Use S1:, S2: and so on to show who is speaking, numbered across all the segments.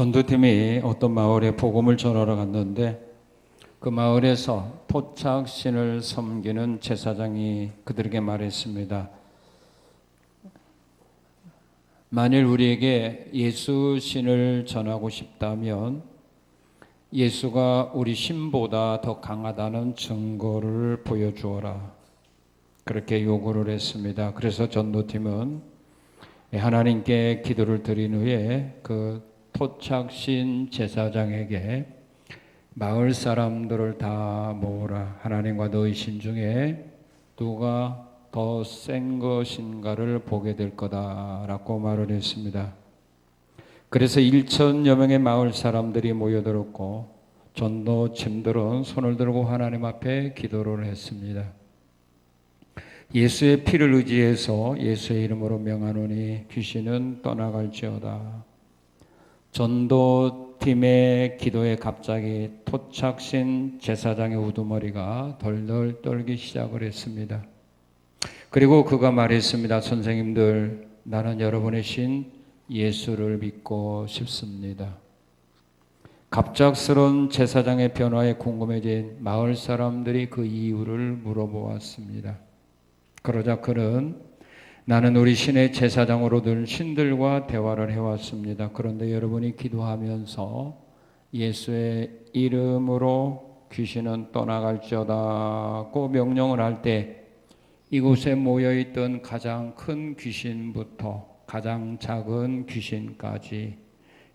S1: 전도팀이 어떤 마을에 복음을 전하러 갔는데 그 마을에서 토착신을 섬기는 제사장이 그들에게 말했습니다. 만일 우리에게 예수 신을 전하고 싶다면 예수가 우리 신보다 더 강하다는 증거를 보여주어라. 그렇게 요구를 했습니다. 그래서 전도팀은 하나님께 기도를 드린 후에 그 토착신 제사장에게 마을 사람들을 다 모으라. 하나님과 너희 신 중에 누가 더 센 것인가를 보게 될 거다라고 말을 했습니다. 그래서 1,000여 명의 마을 사람들이 모여들었고 전도팀들은 손을 들고 하나님 앞에 기도를 했습니다. 예수의 피를 의지해서 예수의 이름으로 명하노니 귀신은 떠나갈지어다. 전도팀의 기도에 갑자기 토착신 제사장의 우두머리가 덜덜 떨기 시작을 했습니다. 그리고 그가 말했습니다. 선생님들, 나는 여러분의 신 예수를 믿고 싶습니다. 갑작스러운 제사장의 변화에 궁금해진 마을 사람들이 그 이유를 물어보았습니다. 그러자 그는 나는 우리 신의 제사장으로 늘 신들과 대화를 해왔습니다. 그런데 여러분이 기도하면서 예수의 이름으로 귀신은 떠나갈지어다고 명령을 할 때 이곳에 모여있던 가장 큰 귀신부터 가장 작은 귀신까지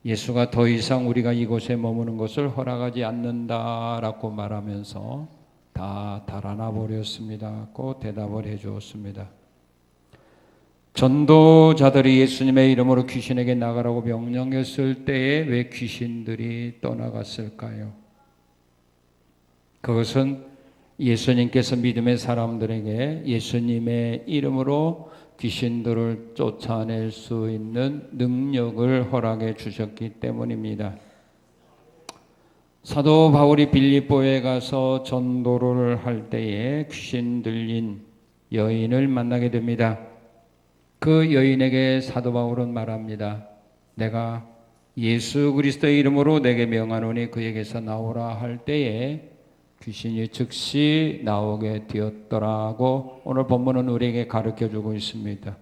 S1: 예수가 더 이상 우리가 이곳에 머무는 것을 허락하지 않는다라고 말하면서 다 달아나 버렸습니다. 고 대답을 해 주었습니다. 전도자들이 예수님의 이름으로 귀신에게 나가라고 명령했을 때에 왜 귀신들이 떠나갔을까요? 그것은 예수님께서 믿음의 사람들에게 예수님의 이름으로 귀신들을 쫓아낼 수 있는 능력을 허락해 주셨기 때문입니다. 사도 바울이 빌립보에 가서 전도를 할 때에 귀신 들린 여인을 만나게 됩니다. 그 여인에게 사도 바울은 말합니다. 내가 예수 그리스도의 이름으로 내게 명하노니 그에게서 나오라 할 때에 귀신이 즉시 나오게 되었더라고 오늘 본문은 우리에게 가르쳐주고 있습니다.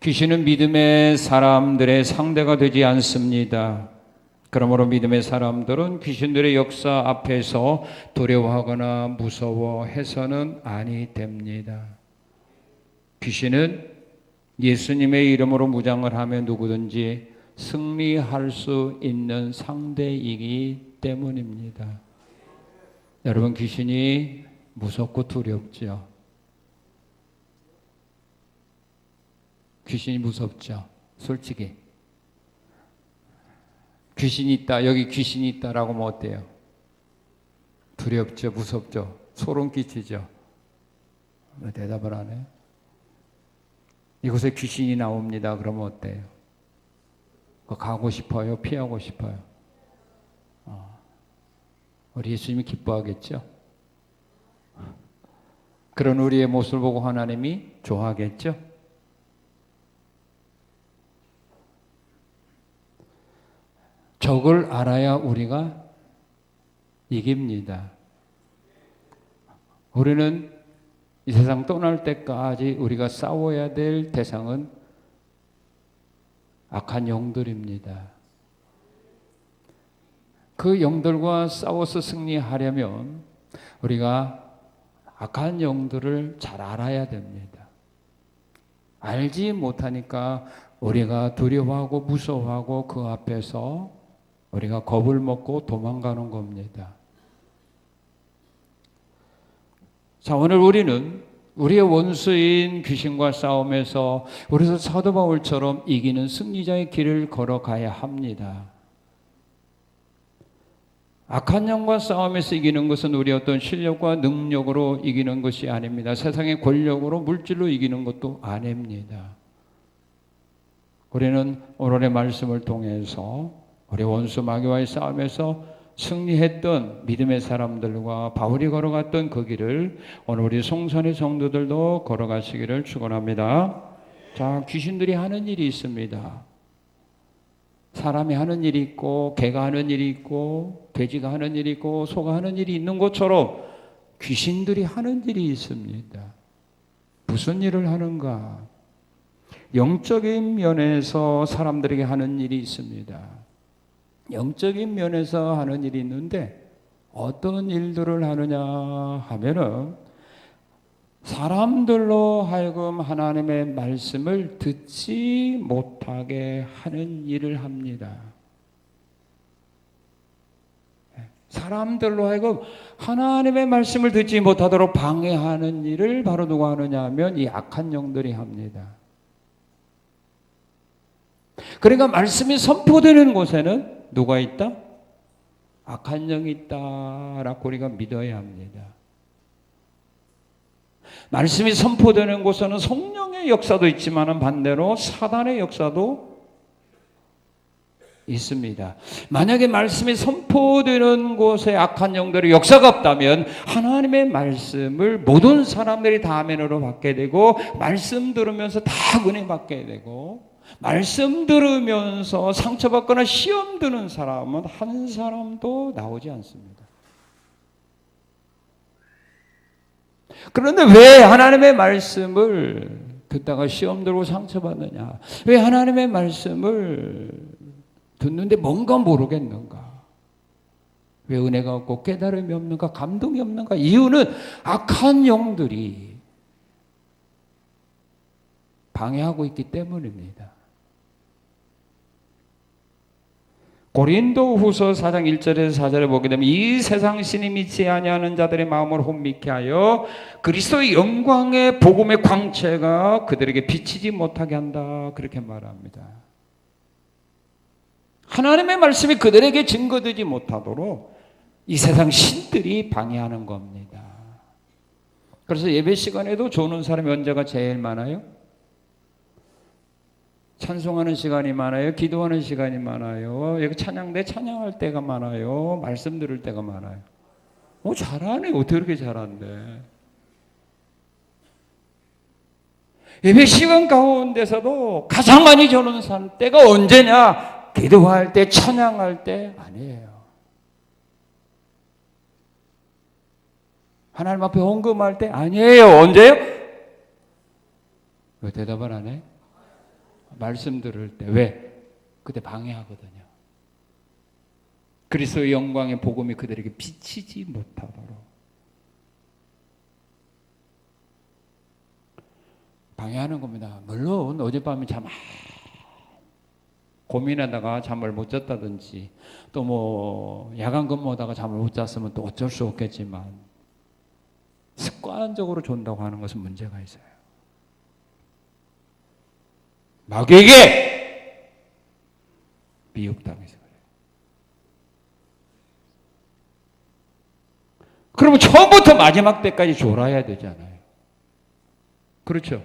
S1: 귀신은 믿음의 사람들의 상대가 되지 않습니다. 그러므로 믿음의 사람들은 귀신들의 역사 앞에서 두려워하거나 무서워해서는 아니 됩니다. 귀신은 예수님의 이름으로 무장을 하면 누구든지 승리할 수 있는 상대이기 때문입니다. 여러분, 귀신이 무섭고 두렵죠? 귀신이 무섭죠? 솔직히. 귀신이 있다, 여기 귀신이 있다라고 하면 어때요? 두렵죠? 무섭죠? 소름 끼치죠? 왜 대답을 안 해요? 이곳에 귀신이 나옵니다. 그러면 어때요? 가고 싶어요? 피하고 싶어요? 우리 예수님이 기뻐하겠죠? 그런 우리의 모습을 보고 하나님이 좋아하겠죠? 적을 알아야 우리가 이깁니다. 우리는 이 세상 떠날 때까지 우리가 싸워야 될 대상은 악한 영들입니다. 그 영들과 싸워서 승리하려면 우리가 악한 영들을 잘 알아야 됩니다. 알지 못하니까 우리가 두려워하고 무서워하고 그 앞에서 우리가 겁을 먹고 도망가는 겁니다. 자, 오늘 우리는 우리의 원수인 귀신과 싸움에서 우리도 사도 바울처럼 이기는 승리자의 길을 걸어가야 합니다. 악한 영과 싸움에서 이기는 것은 우리 어떤 실력과 능력으로 이기는 것이 아닙니다. 세상의 권력으로 물질로 이기는 것도 아닙니다. 우리는 오늘의 말씀을 통해서 우리 원수 마귀와의 싸움에서 승리했던 믿음의 사람들과 바울이 걸어갔던 그 길을 오늘 우리 송산의 성도들도 걸어가시기를 축원합니다. 자, 귀신들이 하는 일이 있습니다. 사람이 하는 일이 있고 개가 하는 일이 있고 돼지가 하는 일이 있고 소가 하는 일이 있는 것처럼 귀신들이 하는 일이 있습니다. 무슨 일을 하는가? 영적인 면에서 사람들에게 하는 일이 있습니다. 영적인 면에서 하는 일이 있는데 어떤 일들을 하느냐 하면은 사람들로 하여금 하나님의 말씀을 듣지 못하게 하는 일을 합니다. 사람들로 하여금 하나님의 말씀을 듣지 못하도록 방해하는 일을 바로 누가 하느냐 하면 이 악한 영들이 합니다. 그러니까 말씀이 선포되는 곳에는 누가 있다? 악한 영이 있다라고 우리가 믿어야 합니다. 말씀이 선포되는 곳에는 성령의 역사도 있지만 반대로 사단의 역사도 있습니다. 만약에 말씀이 선포되는 곳에 악한 영들의 역사가 없다면 하나님의 말씀을 모든 사람들이 다 아멘으로 받게 되고 말씀 들으면서 다 은혜 받게 되고 말씀 들으면서 상처받거나 시험 드는 사람은 한 사람도 나오지 않습니다. 그런데 왜 하나님의 말씀을 듣다가 시험 들고 상처받느냐? 왜 하나님의 말씀을 듣는데 뭔가 모르겠는가? 왜 은혜가 없고 깨달음이 없는가? 감동이 없는가? 이유는 악한 영들이 방해하고 있기 때문입니다. 고린도후서 4장 1절에서 4절에 보게 되면 이 세상 신이 믿지 아니하는 자들의 마음을 혼미케 하여 그리스도의 영광의 복음의 광채가 그들에게 비치지 못하게 한다. 그렇게 말합니다. 하나님의 말씀이 그들에게 증거되지 못하도록 이 세상 신들이 방해하는 겁니다. 그래서 예배 시간에도 조는 사람이 언제가 제일 많아요? 찬송하는 시간이 많아요. 기도하는 시간이 많아요. 여기 찬양대 찬양할 때가 많아요. 말씀 들을 때가 많아요. 잘하네. 어떻게 그렇게 잘한대? 예배 시간 가운데서도 가장 많이 조는 때가 언제냐? 기도할 때, 찬양할 때 아니에요. 하나님 앞에 헌금할 때 아니에요. 언제요? 왜 대답을 안 해? 말씀 들을 때. 왜? 그때 방해하거든요. 그리스도의 영광의 복음이 그들에게 비치지 못하도록 방해하는 겁니다. 물론 어젯밤에 참 고민하다가 잠을 못 잤다든지 또 뭐 야간 근무하다가 잠을 못 잤으면 또 어쩔 수 없겠지만 습관적으로 존다고 하는 것은 문제가 있어요. 마귀에게 미혹당해서 그래요. 그러면 처음부터 마지막 때까지 졸아야 되잖아요. 그렇죠?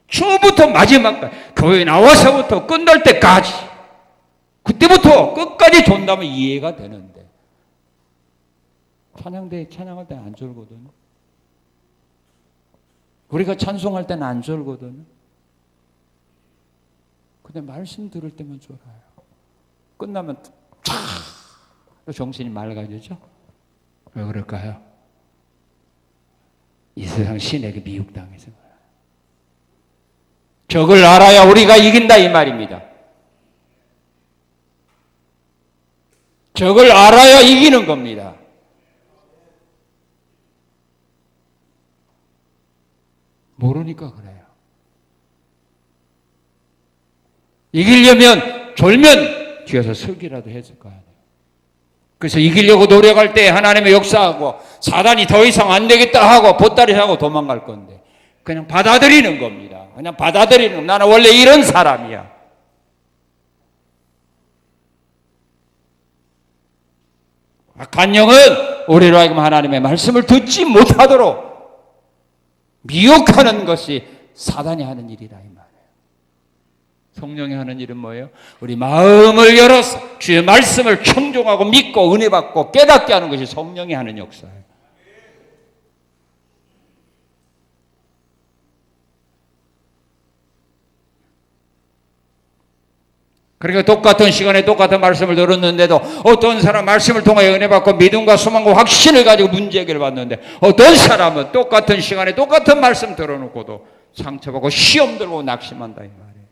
S1: 처음부터 마지막까지 교회 나와서부터 끝날 때까지 그때부터 끝까지 존다면 이해가 되는데 찬양할 때는 안 졸거든요. 우리가 찬송할 때는 안 졸거든요. 근데 말씀 들을 때만 졸아요. 끝나면 촥 정신이 맑아지죠. 왜 그럴까요? 이 세상 신에게 미혹당해서 그래요. 적을 알아야 우리가 이긴다 이 말입니다. 적을 알아야 이기는 겁니다. 모르니까 그래요. 이기려면 졸면 뒤에서 설기라도 했을 거 아니에요. 그래서 이기려고 노력할 때 하나님의 역사하고 사단이 더 이상 안 되겠다 하고 보따리 하고 도망갈 건데 그냥 받아들이는 겁니다. 그냥 받아들이는 겁니다. 나는 원래 이런 사람이야. 악한 영은 우리로 하여금 하나님의 말씀을 듣지 못하도록 미혹하는 것이 사단이 하는 일이라 이 말이에요. 성령이 하는 일은 뭐예요? 우리 마음을 열어서 주의 말씀을 청종하고 믿고 은혜 받고 깨닫게 하는 것이 성령이 하는 역사예요. 그러니까 똑같은 시간에 똑같은 말씀을 들었는데도 어떤 사람 말씀을 통하여 은혜 받고 믿음과 소망과 확신을 가지고 문제 해결을 받는데, 어떤 사람은 똑같은 시간에 똑같은 말씀 들어놓고도 상처받고 시험 들고 낙심한다 이 말이에요.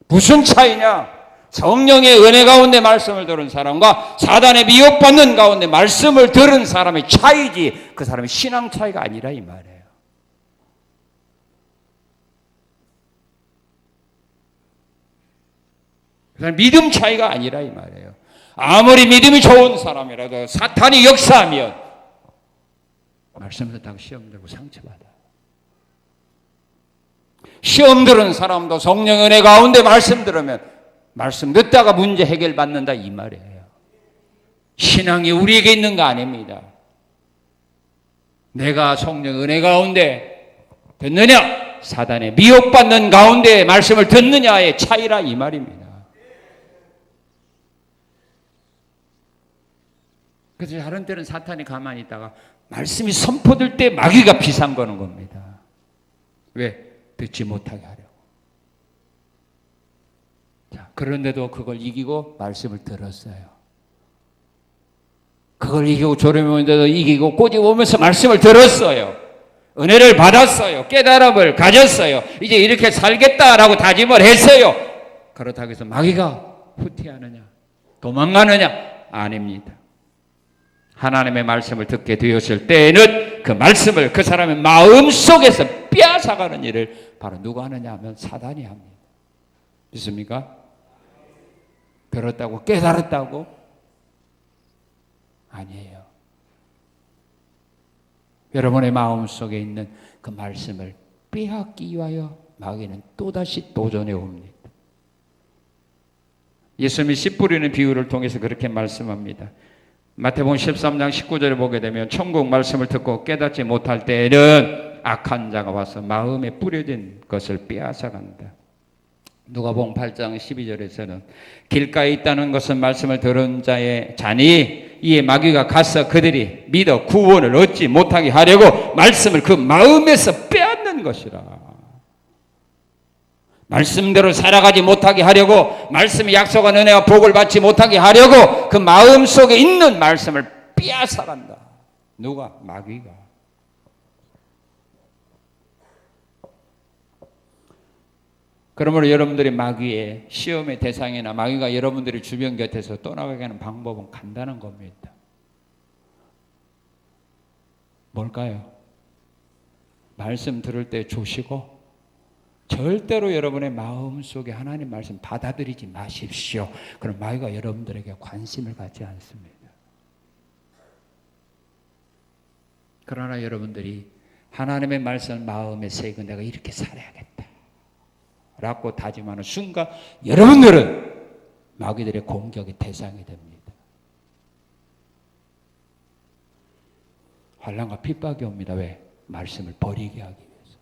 S1: 무슨 차이냐? 성령의 은혜 가운데 말씀을 들은 사람과 사단의 미혹받는 가운데 말씀을 들은 사람의 차이지, 그 사람의 신앙 차이가 아니라 이 말이에요. 믿음 차이가 아니라 이 말이에요. 아무리 믿음이 좋은 사람이라도 사탄이 역사하면 말씀 듣다가 시험 들고 상처받아. 시험 들은 사람도 성령 은혜 가운데 말씀 들으면 말씀 듣다가 문제 해결받는다 이 말이에요. 신앙이 우리에게 있는 거 아닙니다. 내가 성령 은혜 가운데 듣느냐, 사단의 미혹받는 가운데 말씀을 듣느냐의 차이라 이 말입니다. 그래서 다른 때는 사탄이 가만히 있다가 말씀이 선포될 때 마귀가 비상 거는 겁니다. 왜? 듣지 못하게 하려고. 자, 그런데도 그걸 이기고 말씀을 들었어요. 그걸 이기고 졸음오는데도 이기고 꼬집으면서 말씀을 들었어요. 은혜를 받았어요. 깨달음을 가졌어요. 이제 이렇게 살겠다라고 다짐을 했어요. 그렇다고 해서 마귀가 후퇴하느냐, 도망가느냐? 아닙니다. 하나님의 말씀을 듣게 되었을 때에는 그 말씀을 그 사람의 마음속에서 빼앗아가는 일을 바로 누가 하느냐 하면 사단이 합니다. 믿습니까? 들었다고 깨달았다고? 아니에요. 여러분의 마음속에 있는 그 말씀을 빼앗기 위하여 마귀는 또다시 도전해 옵니다. 예수님이 씨 뿌리는 비유를 통해서 그렇게 말씀합니다. 마태복음 13장 19절에 보게 되면 천국 말씀을 듣고 깨닫지 못할 때에는 악한 자가 와서 마음에 뿌려진 것을 빼앗아간다. 누가복음 8장 12절에서는 길가에 있다는 것은 말씀을 들은 자의 자니 이에 마귀가 가서 그들이 믿어 구원을 얻지 못하게 하려고 말씀을 그 마음에서 빼앗는 것이라. 말씀대로 살아가지 못하게 하려고, 말씀이 약속한 은혜와 복을 받지 못하게 하려고 그 마음속에 있는 말씀을 빼앗아간다. 누가? 마귀가. 그러므로 여러분들이 마귀의 시험의 대상이나 마귀가 여러분들의 주변 곁에서 떠나가게 하는 방법은 간단한 겁니다. 뭘까요? 말씀 들을 때 조시고 절대로 여러분의 마음속에 하나님 말씀 받아들이지 마십시오. 그럼 마귀가 여러분들에게 관심을 갖지 않습니다. 그러나 여러분들이 하나님의 말씀을 마음에 새기고 내가 이렇게 살아야겠다 라고 다짐하는 순간 여러분들은 마귀들의 공격의 대상이 됩니다. 환난과 핍박이 옵니다. 왜? 말씀을 버리게 하기 위해서.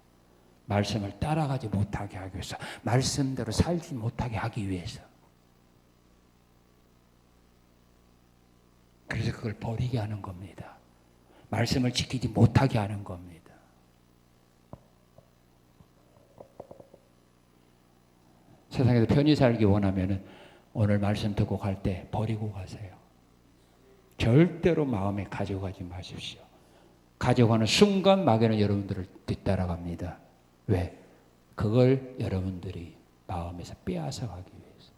S1: 말씀을 따라가지 못하게 하기 위해서. 말씀대로 살지 못하게 하기 위해서. 그래서 그걸 버리게 하는 겁니다. 말씀을 지키지 못하게 하는 겁니다. 세상에서 편히 살기 원하면 오늘 말씀 듣고 갈 때 버리고 가세요. 절대로 마음에 가져가지 마십시오. 가져가는 순간 마귀는 여러분들을 뒤따라갑니다. 왜? 그걸 여러분들이 마음에서 빼앗아 가기 위해서.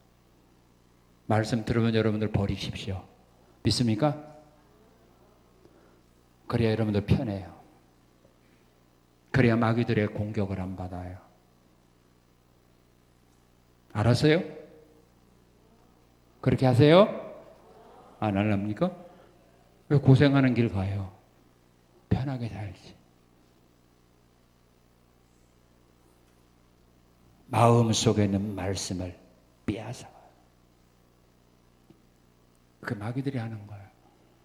S1: 말씀 들으면 여러분들 버리십시오. 믿습니까? 그래야 여러분들 편해요. 그래야 마귀들의 공격을 안 받아요. 알았어요? 그렇게 하세요? 안 하랍니까? 왜 고생하는 길 가요? 편하게 살지. 마음속에 있는 말씀을 빼앗아. 그 마귀들이 하는 거예요.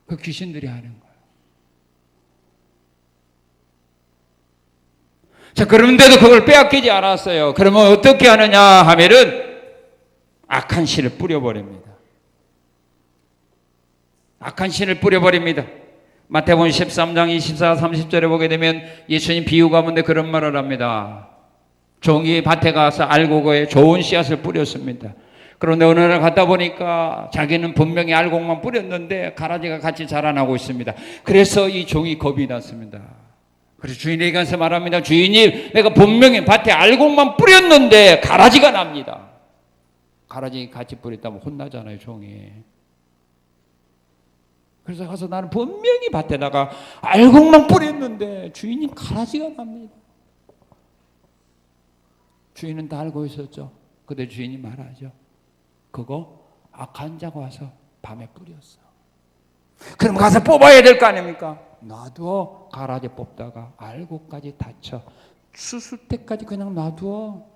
S1: 그 귀신들이 하는 거예요. 자, 그런데도 그걸 빼앗기지 않았어요. 그러면 어떻게 하느냐 하면은 악한 씨를 뿌려버립니다. 악한 씨를 뿌려버립니다. 마태복음 13장 24, 30절에 보게 되면 예수님 비유 가운데 그런 말을 합니다. 종이 밭에 가서 알곡에 좋은 씨앗을 뿌렸습니다. 그런데 어느 날 갔다 보니까 자기는 분명히 알곡만 뿌렸는데 가라지가 같이 자라나고 있습니다. 그래서 이 종이 겁이 났습니다. 그래서 주인에게 가서 말합니다. 주인님, 내가 분명히 밭에 알곡만 뿌렸는데 가라지가 납니다. 가라지 같이 뿌렸다면 혼나잖아요, 종이. 그래서 가서 나는 분명히 밭에다가 알곡만 뿌렸는데 주인님 가라지가 납니다. 주인은 다 알고 있었죠. 근데 주인이 말하죠. 그거 악한 자가 와서 밤에 뿌렸어. 그럼 가서 뽑아야 될 거 아닙니까? 놔두어. 가라지 뽑다가 알곡까지 다쳐 추수 때까지 그냥 놔두어.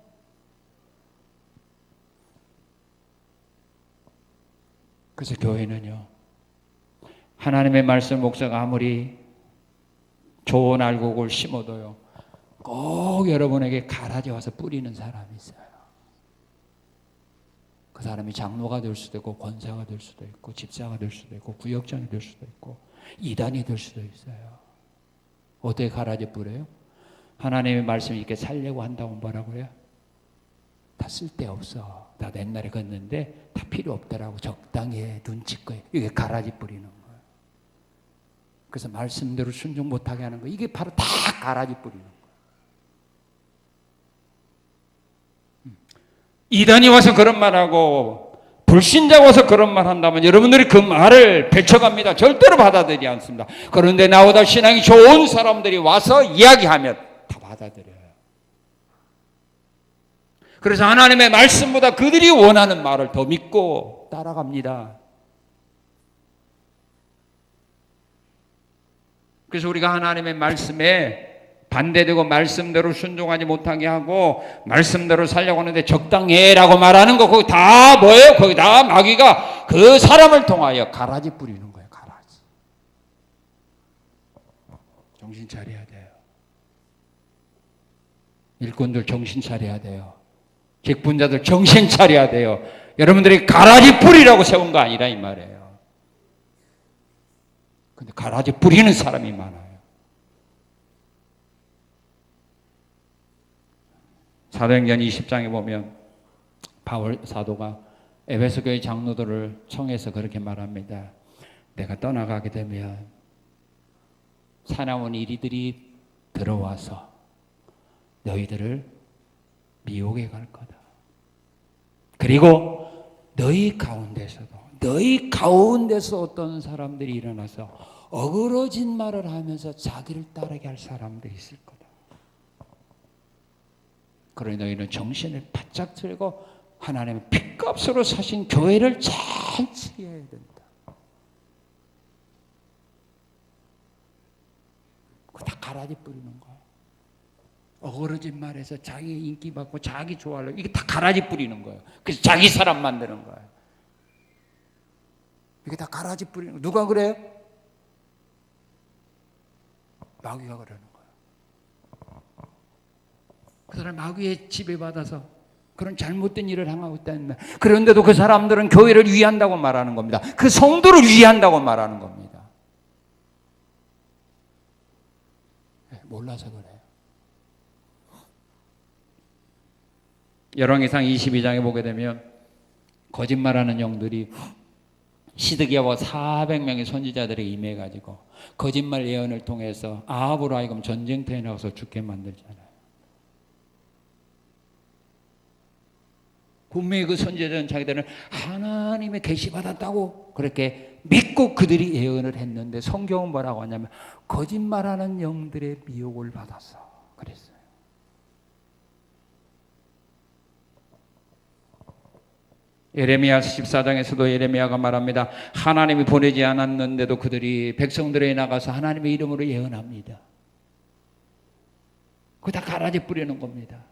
S1: 그래서 교회는요, 하나님의 말씀 목사가 아무리 좋은 알곡을 심어도요, 꼭 여러분에게 가라지 와서 뿌리는 사람이 있어요. 그 사람이 장로가 될 수도 있고 권사가 될 수도 있고 집사가 될 수도 있고 구역장이 될 수도 있고 이단이 될 수도 있어요. 어떻게 가라지 뿌려요? 하나님의 말씀을 이렇게 살려고 한다고 뭐라고 해요? 다 쓸데없어. 나 옛날에 걷는데 다 필요 없더라고. 적당히 해. 눈치껏. 이게 가라지 뿌리는 거예요. 그래서 말씀대로 순종 못하게 하는 거. 이게 바로 다 가라지 뿌리는 거예요. 이단이 와서 그런 말하고 불신자가 와서 그런 말 한다면 여러분들이 그 말을 펼쳐갑니다. 절대로 받아들이지 않습니다. 그런데 나보다 신앙이 좋은 사람들이 와서 이야기하면 다 받아들여요. 그래서 하나님의 말씀보다 그들이 원하는 말을 더 믿고 따라갑니다. 그래서 우리가 하나님의 말씀에 반대되고 말씀대로 순종하지 못하게 하고 말씀대로 살려고 하는데 적당해라고 말하는 거 거기 다 뭐예요? 거기 다 마귀가 그 사람을 통하여 가라지 뿌리는 거예요. 가라지. 정신 차려야 돼요. 일꾼들 정신 차려야 돼요. 직분자들 정신 차려야 돼요. 여러분들이 가라지 뿌리라고 세운 거 아니라 이 말이에요. 근데 가라지 뿌리는 사람이 많아요. 사도행전 20장에 보면 바울 사도가 에베소 교회 장로들을 청해서 그렇게 말합니다. 내가 떠나가게 되면 사나운 이리들이 들어와서 너희들을 미혹해 갈 거다. 그리고 너희 가운데서 어떤 사람들이 일어나서 어그러진 말을 하면서 자기를 따르게 할 사람들이 있을 거다. 그러니 너희는 정신을 바짝 들고 하나님의 핏값으로 사신 교회를 잘 지켜야 된다. 그거 다 가라지 뿌리는 거야. 어그러진 말에서 자기 인기 받고 자기 좋아하려고 이게 다 가라지 뿌리는 거예요. 그래서 자기 사람 만드는 거예요. 이게 다 가라지 뿌리는 거예요. 누가 그래요? 마귀가 그러는 거예요. 그 사람 마귀의 지배받아서 그런 잘못된 일을 행하고 있다는 말. 그런데도 그 사람들은 교회를 위한다고 말하는 겁니다. 그 성도를 위한다고 말하는 겁니다. 몰라서 그래요. 열왕기상 22장에 보게 되면 거짓말하는 영들이 시드기야와 400명의 선지자들에게 임해가지고 거짓말 예언을 통해서 아합으로 하여금 전쟁터에 나가서 죽게 만들잖아요. 분명히 그 선지자들은 자기들은 하나님의 계시 받았다고 그렇게 믿고 그들이 예언을 했는데 성경은 뭐라고 하냐면 거짓말하는 영들의 미혹을 받았어. 그랬어요. 예레미야 14장에서도 예레미야가 말합니다. 하나님이 보내지 않았는데도 그들이 백성들에게 나가서 하나님의 이름으로 예언합니다. 그거 다 가라지 뿌리는 겁니다.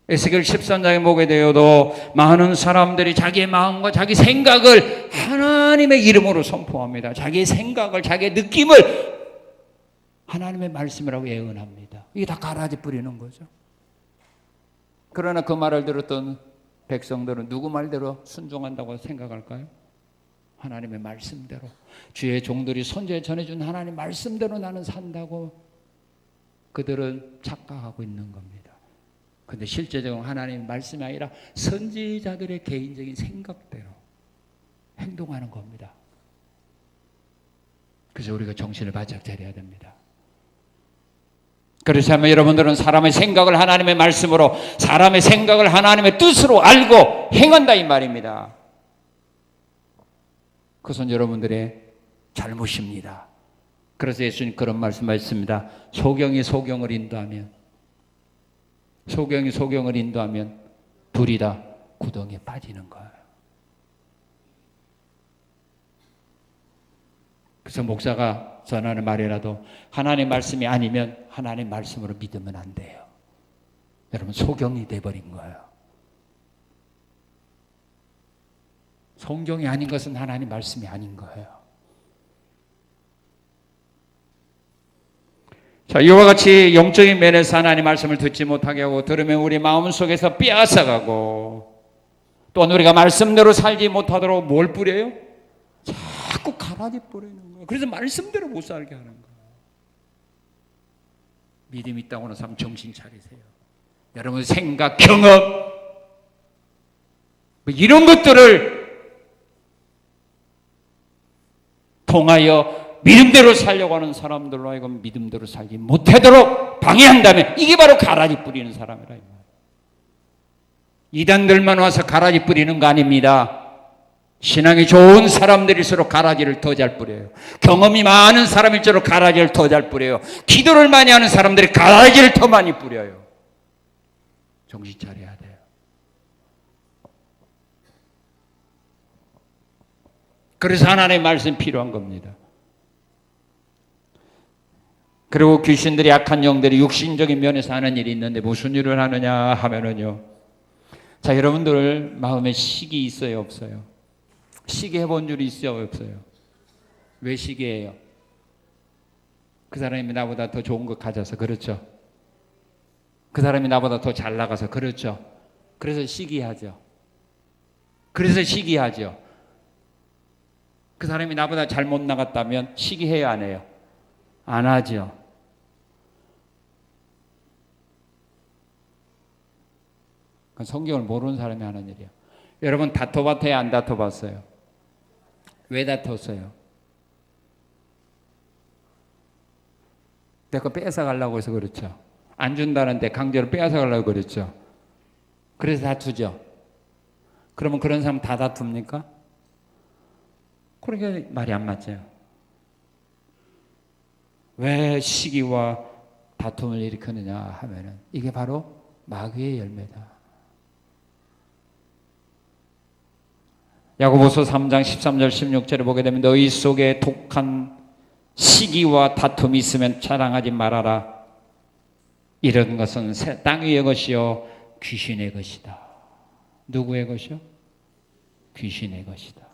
S1: 에스겔 13장에 보게 되어도 많은 사람들이 자기의 마음과 자기 생각을 하나님의 이름으로 선포합니다. 자기의 생각을, 자기의 느낌을 하나님의 말씀이라고 예언합니다. 이게 다 가라지 뿌리는 거죠. 그러나 그 말을 들었던 백성들은 누구 말대로 순종한다고 생각할까요? 하나님의 말씀대로. 주의 종들이 선지에 전해준 하나님 말씀대로 나는 산다고 그들은 착각하고 있는 겁니다. 근데 실제적으로 하나님의 말씀이 아니라 선지자들의 개인적인 생각대로 행동하는 겁니다. 그래서 우리가 정신을 바짝 차려야 됩니다. 그렇다면 여러분들은 사람의 생각을 하나님의 말씀으로, 사람의 생각을 하나님의 뜻으로 알고 행한다 이 말입니다. 그것은 여러분들의 잘못입니다. 그래서 예수님 그런 말씀하셨습니다. 소경이 소경을 인도하면 둘이 다 구덩이에 빠지는 거예요. 그래서 목사가 전하는 말이라도 하나님의 말씀이 아니면 하나님의 말씀으로 믿으면 안 돼요. 여러분, 소경이 돼버린 거예요. 성경이 아닌 것은 하나님의 말씀이 아닌 거예요. 자, 이와 같이 영적인 면에서 하나님의 말씀을 듣지 못하게 하고 들으면 우리 마음속에서 빼앗아가고, 또한 우리가 말씀대로 살지 못하도록 뭘 뿌려요? 자꾸 가라지 뿌리는 거예요. 그래서 말씀대로 못 살게 하는 거예요. 믿음 있다고 하는 사람 정신 차리세요. 여러분 생각, 경험 이런 것들을 통하여 믿음대로 살려고 하는 사람들로 하여금 믿음대로 살지 못하도록 방해한다면 이게 바로 가라지 뿌리는 사람이라. 이단들만 와서 가라지 뿌리는 거 아닙니다. 신앙이 좋은 사람들일수록 가라지를 더 잘 뿌려요. 경험이 많은 사람일수록 가라지를 더 잘 뿌려요. 기도를 많이 하는 사람들이 가라지를 더 많이 뿌려요. 정신 차려야 돼요. 그래서 하나님의 말씀이 필요한 겁니다. 그리고 귀신들이, 약한 영들이 육신적인 면에서 하는 일이 있는데 무슨 일을 하느냐 하면은요. 자, 여러분들 마음에 시기 있어요, 없어요? 시기 해본 줄이 있어요, 없어요? 왜 시기해요? 그 사람이 나보다 더 좋은 것 가져서 그렇죠. 그 사람이 나보다 더 잘 나가서 그렇죠. 그래서 시기하죠. 그 사람이 나보다 잘못 나갔다면 시기해요, 안 해요? 안 하죠. 그건 성경을 모르는 사람이 하는 일이에요. 여러분 다퉈봤어요, 안 다퉈봤어요? 왜 다퉜어요? 내 거 뺏어가려고 해서 그렇죠. 안 준다는데 강제로 뺏어가려고 그랬죠. 그래서 다투죠. 그러면 그런 사람 다 다툽니까? 그러니까 말이 안 맞죠. 왜 시기와 다툼을 일으키느냐 하면은 이게 바로 마귀의 열매다. 야고보서 3장 13절 16절을 보게 되면 너희 속에 독한 시기와 다툼이 있으면 자랑하지 말아라. 이런 것은 땅 위의 것이요 귀신의 것이다. 누구의 것이요? 귀신의 것이다.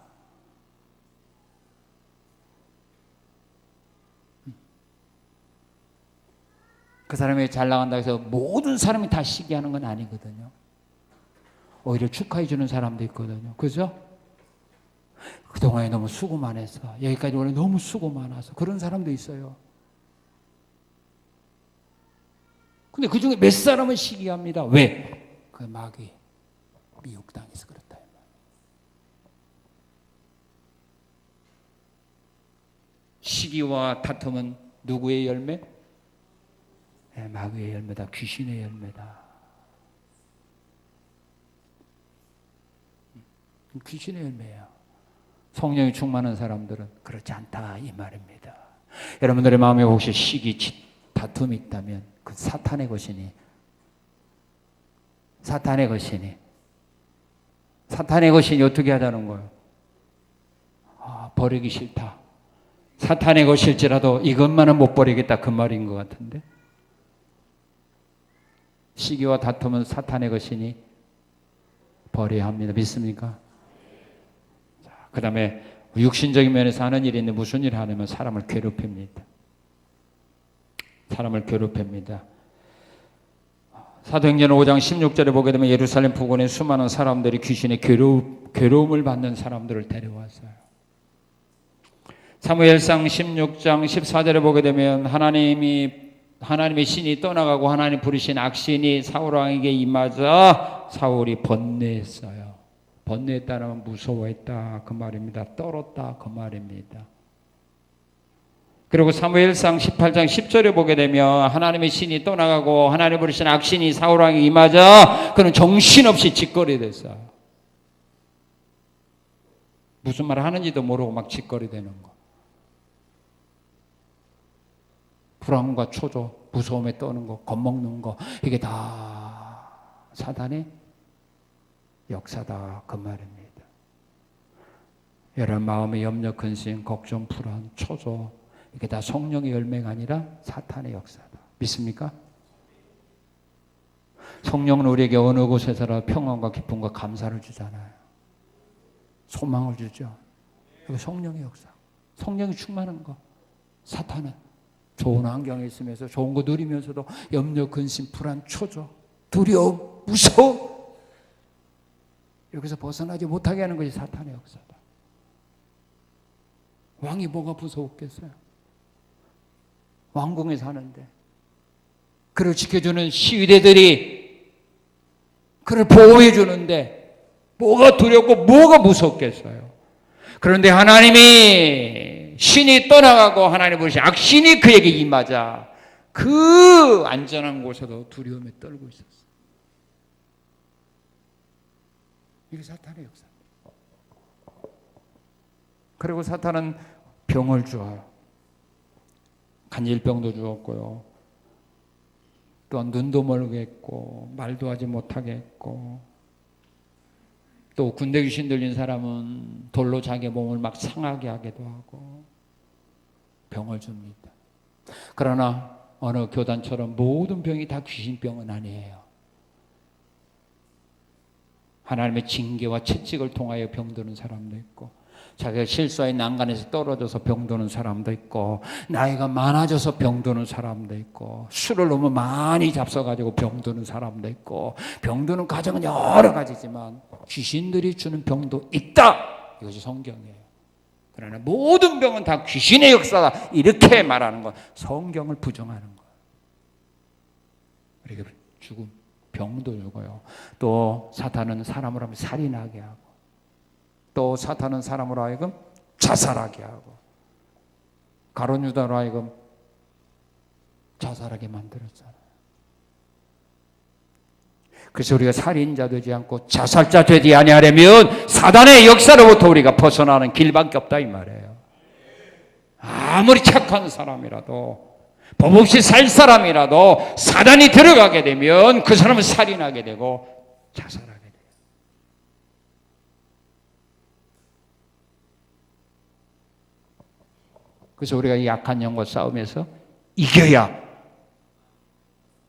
S1: 그 사람이 잘 나간다고 해서 모든 사람이 다 시기하는 건 아니거든요. 오히려 축하해 주는 사람도 있거든요. 그죠? 그동안에 너무 수고 많았어. 여기까지 오늘 너무 수고 많아서. 그런 사람도 있어요. 근데 그 중에 몇 사람은 시기합니다. 왜? 그 마귀 미혹당해서 그렇다. 시기와 다툼은 누구의 열매? 네, 마귀의 열매다. 귀신의 열매다. 귀신의 열매야. 성령이 충만한 사람들은 그렇지 않다 이 말입니다. 여러분들의 마음에 혹시 시기, 다툼이 있다면 그 사탄의 것이니 어떻게 하자는 거예요? 버리기 싫다. 사탄의 것일지라도 이것만은 못 버리겠다 그 말인 것 같은데, 시기와 다툼은 사탄의 것이니 버려야 합니다. 믿습니까? 그 다음에 육신적인 면에서 하는 일이 있는데 무슨 일을 하냐면 사람을 괴롭힙니다. 사도행전 5장 16절에 보게 되면 예루살렘 부근에 수많은 사람들이 귀신의 괴로움을 받는 사람들을 데려왔어요. 사무엘상 16장 14절에 보게 되면 하나님이 하나님의 신이 떠나가고 하나님 부르신 악신이 사울 왕에게 임하자 사울이 번뇌했어요. 번뇌했다는 무서워했다 그 말입니다. 떨었다 그 말입니다. 그리고 사무엘상 18장 10절에 보게 되면 하나님의 신이 떠나가고 하나님 부르신 악신이 사울 왕에게 임하자 그는 정신없이 짓거리됐어요. 무슨 말을 하는지도 모르고 막 짓거리되는 거. 불안과 초조, 무서움에 떠는 거, 겁먹는 거, 이게 다 사단의 역사다 그 말입니다. 여러분 마음의 염려, 근심, 걱정, 불안, 초조, 이게 다 성령의 열매가 아니라 사탄의 역사다. 믿습니까? 성령은 우리에게 어느 곳에서라 평안과 기쁨과 감사를 주잖아요. 소망을 주죠. 이거 성령의 역사. 성령이 충만한 거. 사탄은 좋은 환경에 있으면서 좋은 거 누리면서도 염려, 근심, 불안, 초조, 두려움, 무서움 여기서 벗어나지 못하게 하는 것이 사탄의 역사다. 왕이 뭐가 무서웠겠어요? 왕궁에 사는데 그를 지켜주는 시위대들이 그를 보호해 주는데 뭐가 두렵고 뭐가 무섭겠어요? 그런데 하나님이 신이 떠나가고 하나님 부르신 악신이 그에게 임하자 그 안전한 곳에도 두려움에 떨고 있었어요. 이게 사탄의 역사입니다. 그리고 사탄은 병을 주어요. 간질병도 주었고요. 또한 눈도 멀게 했고 말도 하지 못하게 했고 또 군대 귀신 들린 사람은 돌로 자기 몸을 막 상하게 하기도 하고 병을 줍니다. 그러나 어느 교단처럼 모든 병이 다 귀신병은 아니에요. 하나님의 징계와 채찍을 통하여 병드는 사람도 있고 자기가 실수하여 난간에서 떨어져서 병드는 사람도 있고 나이가 많아져서 병드는 사람도 있고 술을 너무 많이 잡숴가지고 병드는 사람도 있고 병드는 과정은 여러 가지지만 귀신들이 주는 병도 있다. 이것이 성경이에요. 그러나 모든 병은 다 귀신의 역사다. 이렇게 말하는 건 성경을 부정하는 거예요. 우리가 죽음, 병도 주고요. 또 사탄은 사람을 하면 살인하게 하고 또 사탄은 사람으로 하여금 자살하게 하고 가룟 유다로 하여금 자살하게 만들었잖아요. 그래서 우리가 살인자 되지 않고 자살자 되지 아니하려면 사단의 역사로부터 우리가 벗어나는 길밖에 없다 이 말이에요. 아무리 착한 사람이라도 법 없이 살 사람이라도 사단이 들어가게 되면 그 사람은 살인하게 되고 자살하게 돼요. 그래서 우리가 이 약한 영과 싸움에서 이겨야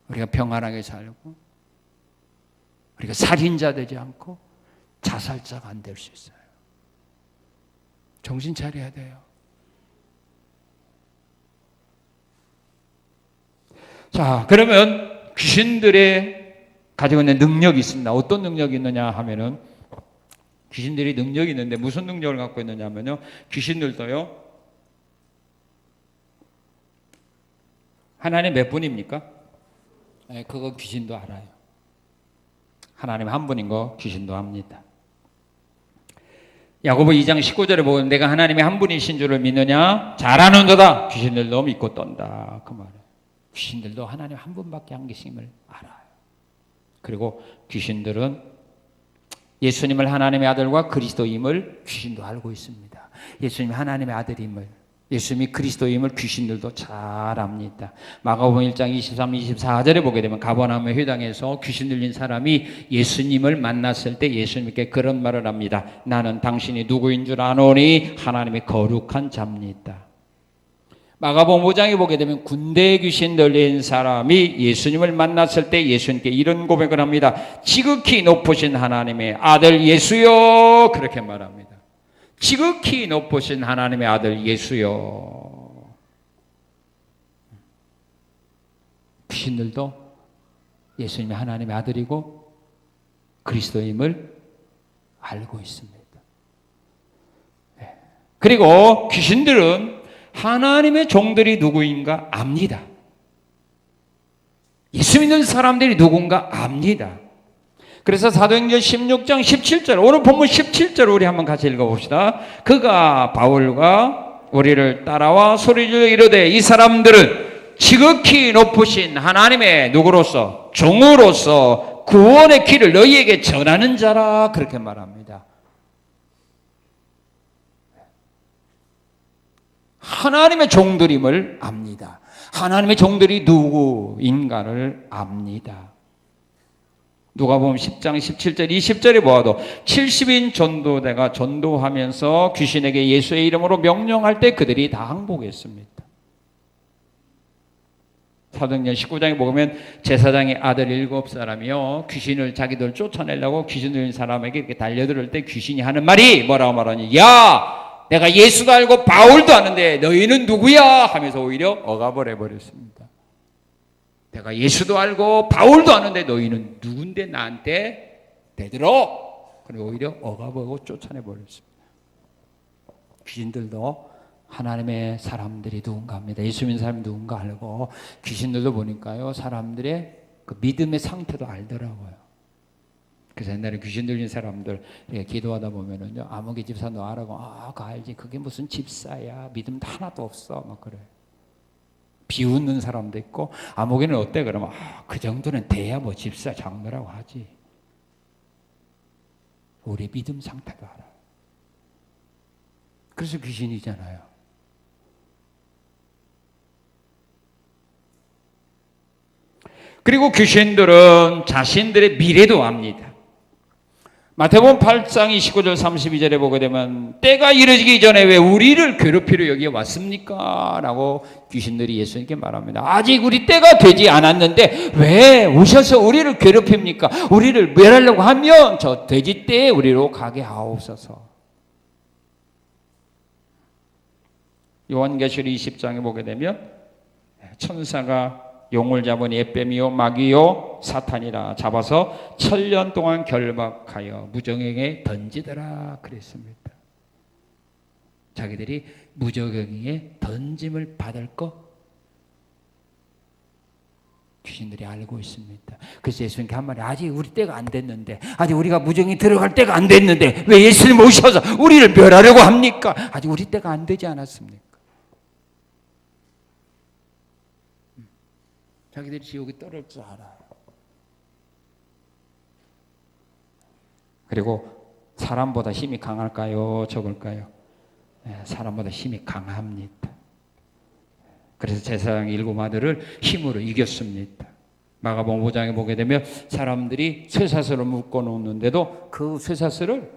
S1: 우리가 평안하게 살고 우리가 살인자 되지 않고 자살자가 안 될 수 있어요. 정신 차려야 돼요. 자, 그러면 귀신들의 가지고 있는 능력이 있습니다. 어떤 능력이 있느냐 하면은 귀신들이 능력이 있는데 무슨 능력을 갖고 있느냐 하면요. 귀신들도요. 하나님 몇 분입니까? 네, 그거 귀신도 알아요. 하나님 한 분인 거 귀신도 압니다. 야고보 2장 19절에 보면 내가 하나님이 한 분이신 줄을 믿느냐? 잘하는도다. 귀신들도 믿고 떤다. 그 말이에요. 귀신들도 하나님 한 분밖에 안 계심을 알아요. 그리고 귀신들은 예수님을 하나님의 아들과 그리스도임을 귀신도 알고 있습니다. 예수님이 하나님의 아들임을 예수님이 그리스도임을 귀신들도 잘 압니다. 마가복음 1장 23, 24절에 보게 되면 가버나움의 회당에서 귀신 들린 사람이 예수님을 만났을 때 예수님께 그런 말을 합니다. 나는 당신이 누구인 줄 아노니 하나님의 거룩한 자입니다. 마가복음 5장에 보게 되면 군대 귀신 들린 사람이 예수님을 만났을 때 예수님께 이런 고백을 합니다. 지극히 높으신 하나님의 아들 예수여 그렇게 말합니다. 지극히 높으신 하나님의 아들 예수여. 귀신들도 예수님이 하나님의 아들이고 그리스도임을 알고 있습니다. 그리고 귀신들은 하나님의 종들이 누구인가 압니다. 예수 믿는 사람들이 누군가 압니다. 그래서 사도행전 16장 17절, 오늘 본문 17절 우리 한번 같이 읽어봅시다. 그가 바울과 우리를 따라와 소리질러 이르되 이 사람들은 지극히 높으신 하나님의 누구로서? 종으로서 구원의 길을 너희에게 전하는 자라, 그렇게 말합니다. 하나님의 종들임을 압니다. 하나님의 종들이 누구인가를 압니다. 누가복음 10장 17절 20절에 보아도 70인 전도대가 전도하면서 귀신에게 예수의 이름으로 명령할 때 그들이 다 항복했습니다. 사도행전 19장에 보면 제사장의 아들 7사람이요 귀신을 자기들 쫓아내려고 귀신 들린 사람에게 이렇게 달려들을 때 귀신이 하는 말이 뭐라고 말하니, 야 내가 예수도 알고 바울도 아는데 너희는 누구야 하면서 오히려 억압을 해버렸습니다. 내가 예수도 알고 바울도 아는데 너희는 누군데 나한테 대들어? 그리고 오히려 억압하고 쫓아내버렸습니다. 귀신들도 하나님의 사람들이 누군가 합니다. 예수 믿는 사람이 누군가 알고, 귀신들도 보니까요 사람들의 그 믿음의 상태도 알더라고요. 그래서 옛날에 귀신 들린 사람들 기도하다 보면은요, 아무개 집사 너 알아고, 그거 알지, 그게 무슨 집사야, 믿음 하나도 없어, 막 그래. 비웃는 사람도 있고, 아무개는 어때 그러면 그 정도는 돼야 뭐 집사 장로라고 하지. 우리 믿음 상태도 알아. 그래서 귀신이잖아요. 그리고 귀신들은 자신들의 미래도 압니다. 마태복음 8장 29절 32절에 보게 되면 때가 이르기 전에 왜 우리를 괴롭히러 여기에 왔습니까? 라고 귀신들이 예수님께 말합니다. 아직 우리 때가 되지 않았는데 왜 오셔서 우리를 괴롭힙니까? 우리를 멸하려고 하면 저 돼지 떼에 우리로 가게 하옵소서. 요한계시록 20장에 보게 되면 천사가 용을 잡은 옛뱀이요 마귀요 사탄이라 잡아서 1000년 동안 결박하여 무정행에 던지더라 그랬습니다. 자기들이 무정행에 던짐을 받을 거 귀신들이 알고 있습니다. 그래서 예수님께 한 말이, 아직 우리 때가 안 됐는데, 아직 우리가 무정행에 들어갈 때가 안 됐는데 왜 예수님 오셔서 우리를 멸하려고 합니까? 아직 우리 때가 안 되지 않았습니까? 자기들이 지옥에 떨어질 줄 알아요. 그리고 사람보다 힘이 강할까요? 적을까요? 사람보다 힘이 강합니다. 그래서 제사장 7 아들을 힘으로 이겼습니다. 마가복음 5장에 보게 되면 사람들이 쇠사슬을 묶어 놓는데도 그 쇠사슬을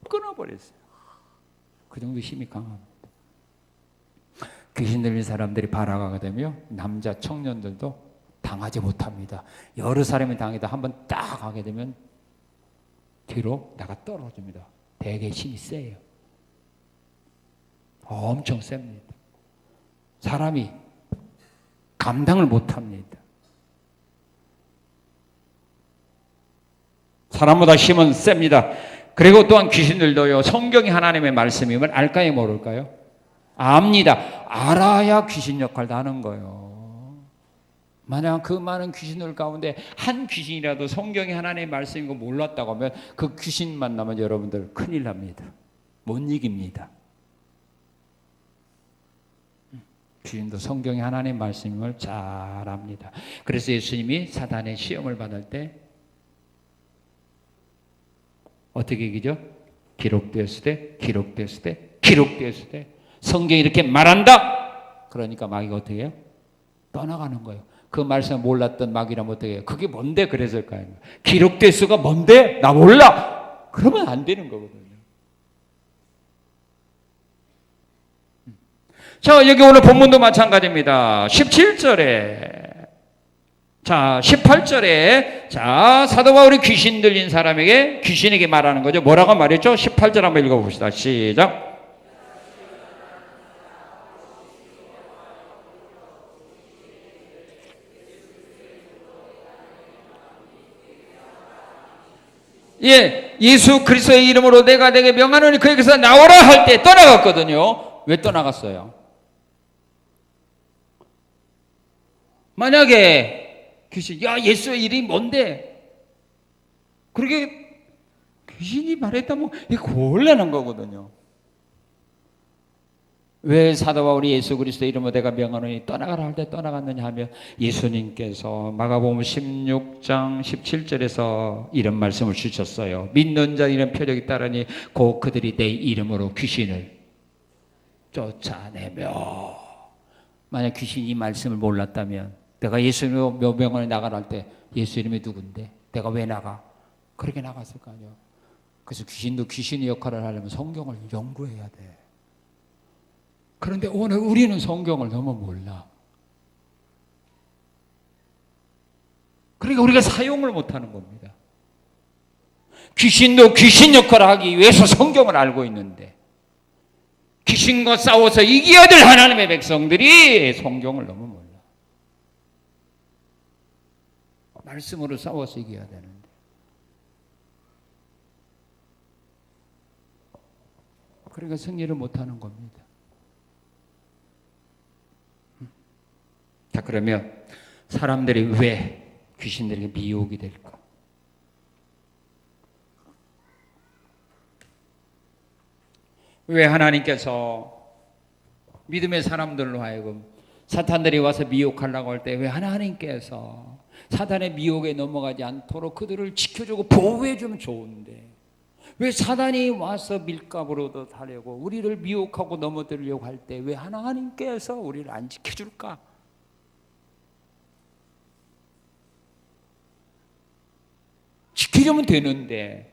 S1: 끊어버렸어요. 그 정도 힘이 강합니다. 귀신 들린 사람들이 발악하게 되면 남자 청년들도 당하지 못합니다. 여러 사람이 당해도 한번 딱 하게 되면 뒤로 나가 떨어집니다. 되게 힘이 세요. 엄청 셉니다. 사람이 감당을 못합니다. 사람보다 힘은 셉니다. 그리고 또한 귀신들도요, 성경이 하나님의 말씀임을 알까요, 모를까요? 압니다. 알아야 귀신 역할도 하는 거예요. 만약 그 많은 귀신들 가운데 한 귀신이라도 성경이 하나님의 말씀인 거 몰랐다고 하면 그 귀신 만나면 여러분들 큰일 납니다. 못 이깁니다. 귀신도 성경이 하나님의 말씀임을 잘 압니다. 그래서 예수님이 사단의 시험을 받을 때 어떻게 이기죠? 기록되었을 때, 기록되었을 때, 기록되었을 때. 성경이 이렇게 말한다. 그러니까 마귀가 어떻게 해요? 떠나가는 거예요. 그 말씀을 몰랐던 마귀라면 어떻게 해요? 그게 뭔데 그랬을까요? 기록됐수가 뭔데? 나 몰라. 그러면 안 되는 거거든요. 자, 여기 오늘 본문도 마찬가지입니다. 17절에 자, 18절에 자, 사도 바울이 귀신 들린 사람에게 귀신에게 말하는 거죠. 뭐라고 말했죠? 18절 한번 읽어봅시다. 시작. 예, 예수 그리스도의 이름으로 내가 내게 명하노니 그에게서 나오라 할 때 떠나갔거든요. 왜 떠나갔어요? 만약에 귀신, 야, 예수의 이름이 뭔데? 그렇게 귀신이 말했다면 이게 곤란한 거거든요. 왜 사도 바울이 예수 그리스도 이름으로 내가 명하노니 떠나가라 할 때 떠나갔느냐 하면 예수님께서 마가복음 16장 17절에서 이런 말씀을 주셨어요. 믿는 자 이런 표적이 따르니 곧 그들이 내 이름으로 귀신을 쫓아내며. 만약 귀신이 이 말씀을 몰랐다면 내가 예수님으로 명하노니 나가라 할 때 예수 이름이 누군데? 내가 왜 나가? 그렇게 나갔을 거 아니에요. 그래서 귀신도 귀신의 역할을 하려면 성경을 연구해야 돼. 그런데 오늘 우리는 성경을 너무 몰라. 그러니까 우리가 사용을 못하는 겁니다. 귀신도 귀신 역할을 하기 위해서 성경을 알고 있는데 귀신과 싸워서 이겨야 될 하나님의 백성들이 성경을 너무 몰라. 말씀으로 싸워서 이겨야 되는데. 그러니까 승리를 못하는 겁니다. 자, 그러면 사람들이 왜 귀신들에게 미혹이 될까? 왜 하나님께서 믿음의 사람들로 하여금 사탄들이 와서 미혹하려고 할 때 왜 하나님께서 사탄의 미혹에 넘어가지 않도록 그들을 지켜주고 보호해주면 좋은데 왜 사단이 와서 밀가부로도 하려고 우리를 미혹하고 넘어뜨리려고 할 때 왜 하나님께서 우리를 안 지켜줄까? 지키려면 되는데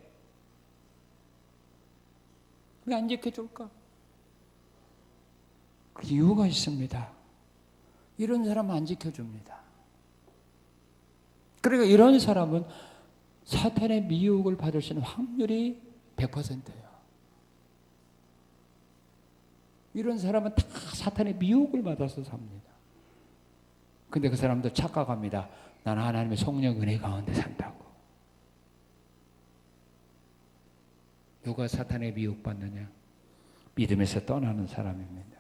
S1: 왜 안 지켜줄까? 그 이유가 있습니다. 이런 사람은 안 지켜줍니다. 그러니까 이런 사람은 사탄의 미혹을 받을 수 있는 확률이 100%예요. 이런 사람은 다 사탄의 미혹을 받아서 삽니다. 근데 그 사람도 착각합니다. 나는 하나님의 성령 은혜 가운데 산다고. 누가 사탄의 미혹받느냐? 믿음에서 떠나는 사람입니다.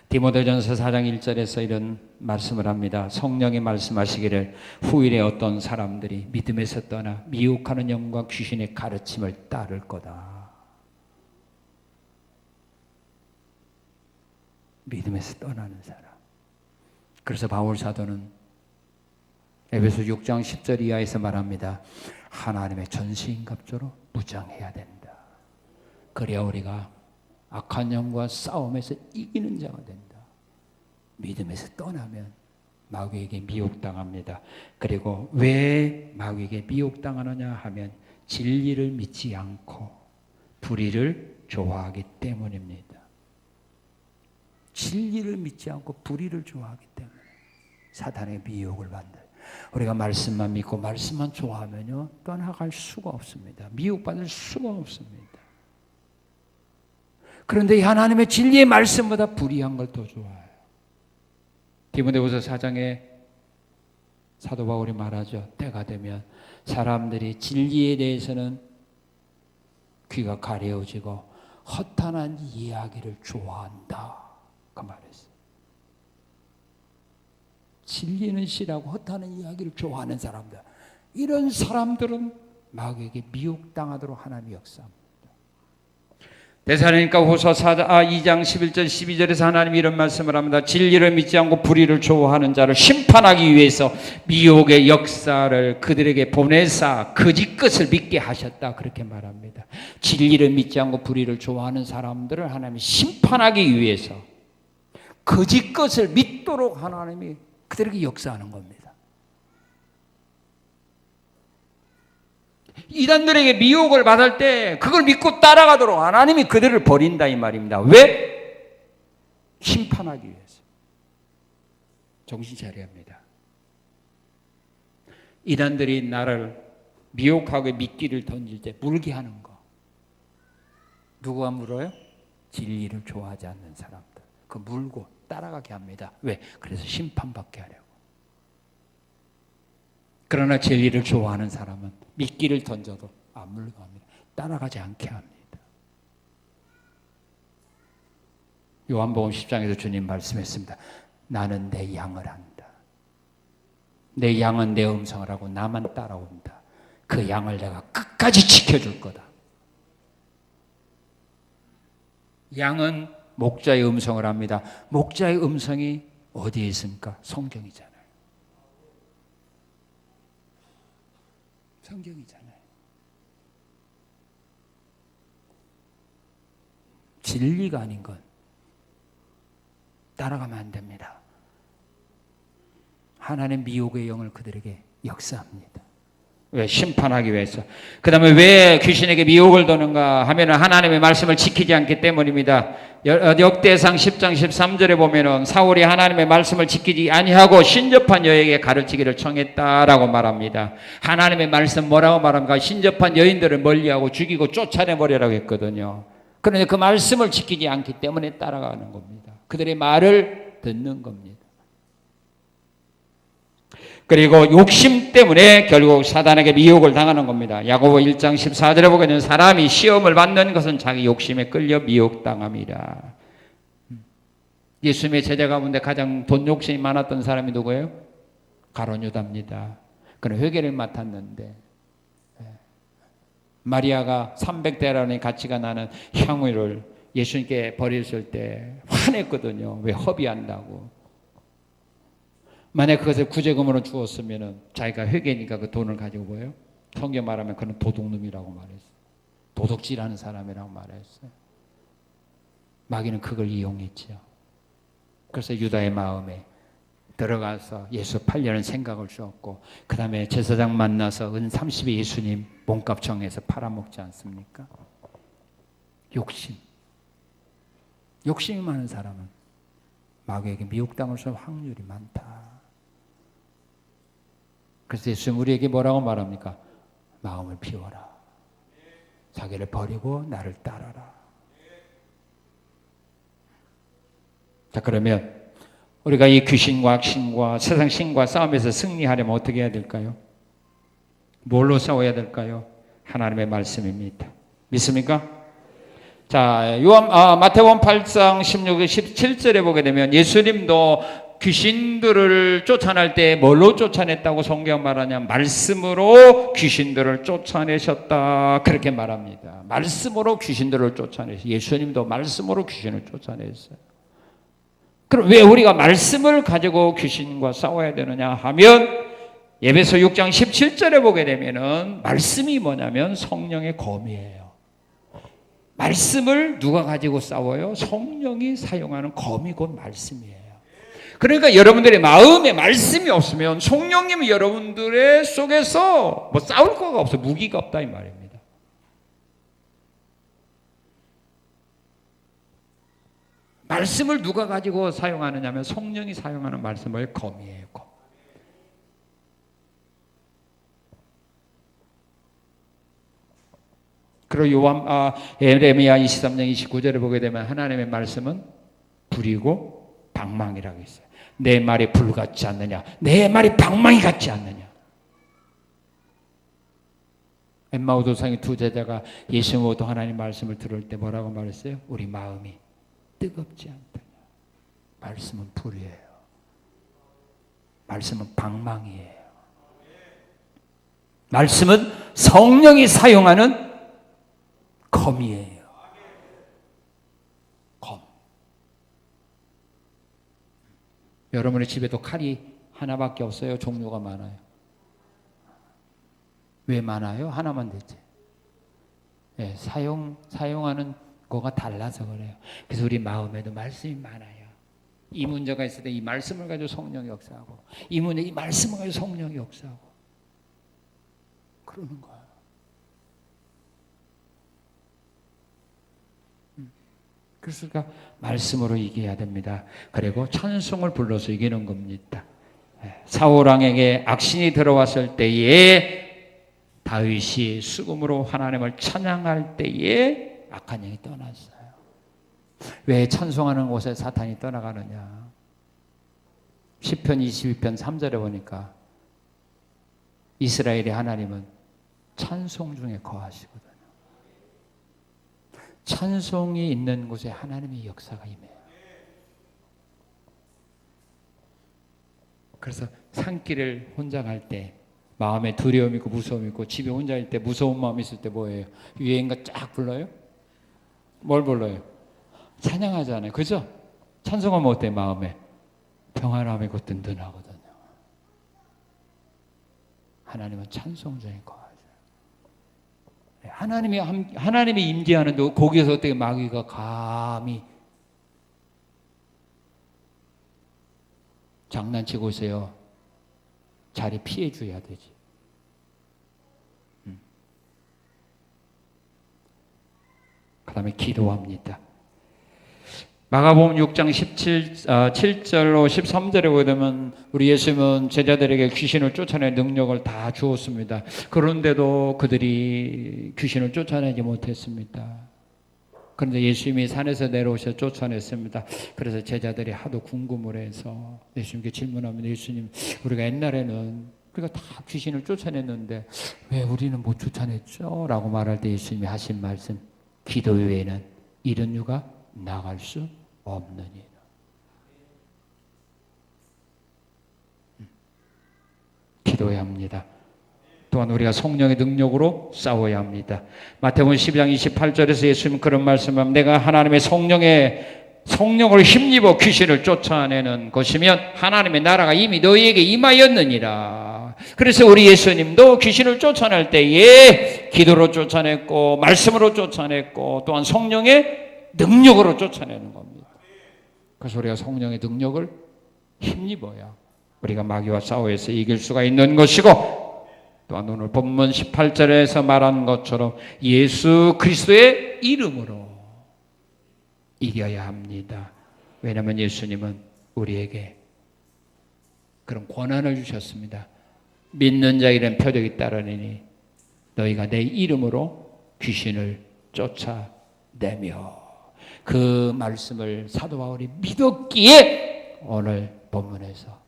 S1: 디모데전서 4장 1절에서 이런 말씀을 합니다. 성령이 말씀하시기를 후일에 어떤 사람들이 믿음에서 떠나 미혹하는 영과 귀신의 가르침을 따를 거다. 믿음에서 떠나는 사람. 그래서 바울 사도는 에베소 6장 10절 이하에서 말합니다. 하나님의 전시인갑조로 무장해야 된다. 그래야 우리가 악한 영과 싸움에서 이기는 자가 된다. 믿음에서 떠나면 마귀에게 미혹당합니다. 그리고 왜 마귀에게 미혹당하느냐 하면 진리를 믿지 않고 불의를 좋아하기 때문입니다. 진리를 믿지 않고 불의를 좋아하기 때문에 사탄의 미혹을 받는. 우리가 말씀만 믿고 말씀만 좋아하면요 떠나갈 수가 없습니다. 미혹받을 수가 없습니다. 그런데 하나님의 진리의 말씀보다 불의한 걸 더 좋아해요. 디모데후서 4장에 사도 바울이 말하죠. 때가 되면 사람들이 진리에 대해서는 귀가 가려워지고 허탄한 이야기를 좋아한다. 그 말했어요. 진리는 싫어하고 허탄한 이야기를 좋아하는 사람들. 이런 사람들은 마귀에게 미혹당하도록 하나님이 역사합니다. 데살로니가 후서 2장 11절 12절에서 하나님이 이런 말씀을 합니다. 진리를 믿지 않고 불의를 좋아하는 자를 심판하기 위해서 미혹의 역사를 그들에게 보내사 거짓 것을 믿게 하셨다. 그렇게 말합니다. 진리를 믿지 않고 불의를 좋아하는 사람들을 하나님이 심판하기 위해서 거짓 것을 믿도록 하나님이 그들에게 역사하는 겁니다. 이단들에게 미혹을 받을 때 그걸 믿고 따라가도록 하나님이 그들을 버린다 이 말입니다. 왜? 심판하기 위해서. 정신 차려야 합니다. 이단들이 나를 미혹하게 미끼를 던질 때 물게 하는 거. 누가 물어요? 진리를 좋아하지 않는 사람들. 그 물고 따라가게 합니다. 왜? 그래서 심판받게 하려고. 그러나 진리를 좋아하는 사람은 미끼를 던져도 안 물러갑니다. 따라가지 않게 합니다. 요한복음 10장에서 주님 말씀했습니다. 나는 내 양을 안다. 내 양은 내 음성을 하고 나만 따라온다. 그 양을 내가 끝까지 지켜줄 거다. 양은 목자의 음성을 합니다. 목자의 음성이 어디에 있습니까? 성경이잖아요. 성경이잖아요. 진리가 아닌 건 따라가면 안 됩니다. 하나님 미혹의 영을 그들에게 역사합니다. 왜? 심판하기 위해서. 그 다음에 왜 귀신에게 미혹을 도는가 하면 하나님의 말씀을 지키지 않기 때문입니다. 역대상 10장 13절에 보면 사울이 하나님의 말씀을 지키지 아니하고 신접한 여에게 가르치기를 청했다라고 말합니다. 하나님의 말씀 뭐라고 말합니까? 신접한 여인들을 멀리하고 죽이고 쫓아내버리라고 했거든요. 그런데 그 말씀을 지키지 않기 때문에 따라가는 겁니다. 그들의 말을 듣는 겁니다. 그리고 욕심 때문에 결국 사단에게 미혹을 당하는 겁니다. 야고보 1장 14절에 보면 사람이 시험을 받는 것은 자기 욕심에 끌려 미혹당함이라. 예수님의 제자 가운데 가장 돈 욕심이 많았던 사람이 누구예요? 가룟 유다입니다. 그는 회개를 맡았는데 마리아가 300데나리온의 가치가 나는 향유를 예수님께 버렸을 때 화냈거든요. 왜? 허비한다고. 만약 그것을 구제금으로 주었으면 자기가 회개니까 그 돈을 가지고 뭐예요? 성경 말하면 그는 도둑놈이라고 말했어요. 도둑질하는 사람이라고 말했어요. 마귀는 그걸 이용했죠. 그래서 유다의 마음에 들어가서 예수 팔려는 생각을 주었고 그 다음에 제사장 만나서 은 30에 예수님 몸값 정해서 팔아먹지 않습니까? 욕심이 많은 사람은 마귀에게 미혹당할 수 있는 확률이 많다. 그래서 예수님 우리에게 뭐라고 말합니까? 마음을 비워라. 자기를 버리고 나를 따라라. 자, 그러면 우리가 이 귀신과 악신과 세상 신과 싸움에서 승리하려면 어떻게 해야 될까요? 뭘로 싸워야 될까요? 하나님의 말씀입니다. 믿습니까? 자, 마태복음 8장 16, 17절에 보게 되면 예수님도 귀신들을 쫓아낼 때 뭘로 쫓아냈다고 성경 말하냐? 말씀으로 귀신들을 쫓아내셨다. 그렇게 말합니다. 말씀으로 귀신들을 쫓아내셨어요. 예수님도 말씀으로 귀신을 쫓아냈어요. 그럼 왜 우리가 말씀을 가지고 귀신과 싸워야 되느냐 하면 에베소 6장 17절에 보게 되면은 말씀이 뭐냐면 성령의 검이에요. 말씀을 누가 가지고 싸워요? 성령이 사용하는 검이 곧 말씀이에요. 그러니까 여러분들의 마음에 말씀이 없으면 성령님이 여러분들의 속에서 뭐 싸울 거가 없어. 무기가 없다 이 말입니다. 말씀을 누가 가지고 사용하느냐 하면 성령이 사용하는 말씀을 검이에요. 검. 그리고 에레미야 23장 29절에 보게 되면 하나님의 말씀은 불이고 방망이라고 있어요. 내 말이 불 같지 않느냐? 내 말이 방망이 같지 않느냐? 엠마오 도상의 두 제자가 예수님으로부터 하나님 말씀을 들을 때 뭐라고 말했어요? 우리 마음이 뜨겁지 않더냐? 말씀은 불이에요. 말씀은 방망이에요. 말씀은 성령이 사용하는 검이에요. 검. 여러분의 집에도 칼이 하나밖에 없어요? 종류가 많아요? 왜 많아요? 하나만 되지. 네, 사용하는 거가 달라서 그래요. 그래서 우리 마음에도 말씀이 많아요. 이 문제가 있을 때 이 말씀을 가지고 성령이 역사하고 이 문제 이 말씀을 가지고 성령이 역사하고 그러는 거예요. 그래서 말씀으로 이겨야 됩니다. 그리고 찬송을 불러서 이기는 겁니다. 사울왕에게 악신이 들어왔을 때에 다윗이 수금으로 하나님을 찬양할 때에 악한 영이 떠났어요. 왜 찬송하는 곳에 사탄이 떠나가느냐? 시편 22편 3절에 보니까 이스라엘의 하나님은 찬송 중에 거하시거든요. 찬송이 있는 곳에 하나님의 역사가 임해요. 그래서 산길을 혼자 갈 때 마음에 두려움 있고 무서움 있고 집에 혼자 있을 때 무서운 마음 있을 때 뭐예요? 유행가 쫙 불러요? 뭘 불러요? 찬양하잖아요. 그죠? 찬송하면 어때 마음에? 평안함이 곧 든든하거든요. 하나님은 찬송자인 거 같아요. 하나님이 임재하는데 거기에서 어떻게 마귀가 감히 장난치고 있어요. 자리 피해 줘야 되지. 그 다음에 기도합니다. 마가복음 6장 7절로 13절에 보게 되면 우리 예수님은 제자들에게 귀신을 쫓아낼 능력을 다 주었습니다. 그런데도 그들이 귀신을 쫓아내지 못했습니다. 그런데 예수님이 산에서 내려오셔 쫓아냈습니다. 그래서 제자들이 하도 궁금을 해서 예수님께 질문합니다. 예수님, 우리가 옛날에는 우리가 다 귀신을 쫓아냈는데 왜 우리는 못 쫓아냈죠? 라고 말할 때 예수님이 하신 말씀, 기도 외에는 이런 유가 나갈 수 없느니라. 기도해야 합니다. 또한 우리가 성령의 능력으로 싸워야 합니다. 마태복음 12장 28절에서 예수님은 그런 말씀을 내가 하나님의 성령으로 힘입어 귀신을 쫓아내는 것이면 하나님의 나라가 이미 너희에게 임하였느니라. 그래서 우리 예수님도 귀신을 쫓아낼 때에 기도로 쫓아냈고 말씀으로 쫓아냈고 또한 성령의 능력으로 쫓아내는 겁니다. 그래서 우리가 성령의 능력을 힘입어야 우리가 마귀와 싸워서 이길 수가 있는 것이고, 또한 오늘 본문 18절에서 말한 것처럼 예수 그리스도의 이름으로 이겨야 합니다. 왜냐하면 예수님은 우리에게 그런 권한을 주셨습니다. 믿는 자에게는 표적이 따르니 너희가 내 이름으로 귀신을 쫓아내며, 그 말씀을 사도 바울이 믿었기에 오늘 본문에서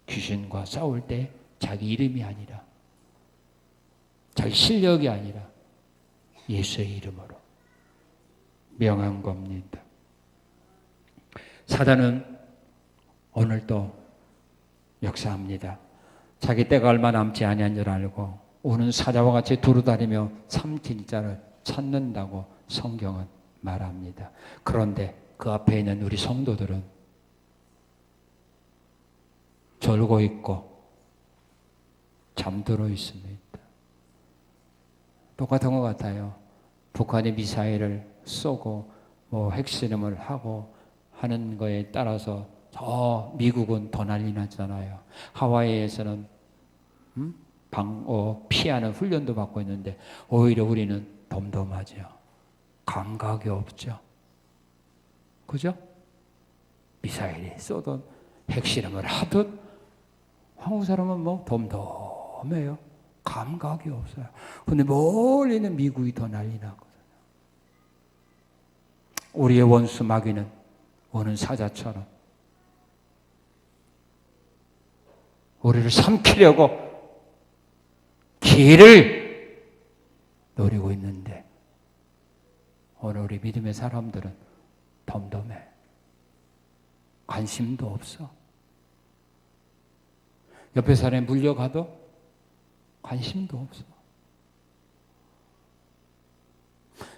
S1: 귀신과 싸울 때 자기 이름이 아니라 자기 실력이 아니라 예수의 이름으로 명한 겁니다. 사단은 오늘도 역사합니다. 자기 때가 얼마 남지 아니한 줄 알고 오는 사자와 같이 두루다니며 삼킬 자를 찾는다고 성경은 말합니다. 그런데 그 앞에 있는 우리 성도들은 졸고 있고 잠들어 있습니다. 똑같은 것 같아요. 북한이 미사일을 쏘고 핵실험을 하고 하는 거에 따라서 더 미국은 더 난리 났잖아요. 하와이에서는 방어 피하는 훈련도 받고 있는데 오히려 우리는 덤덤하죠. 감각이 없죠. 그죠? 미사일이 쏘든 핵실험을 하든 한국 사람은 덤덤해요. 감각이 없어요. 근데 멀리는 미국이 더 난리 나거든요. 우리의 원수 마귀는 오는 사자처럼 우리를 삼키려고 기회를 노리고 있는데 오늘 우리 믿음의 사람들은 덤덤해. 관심도 없어. 옆에 사람이 물려가도 관심도 없어.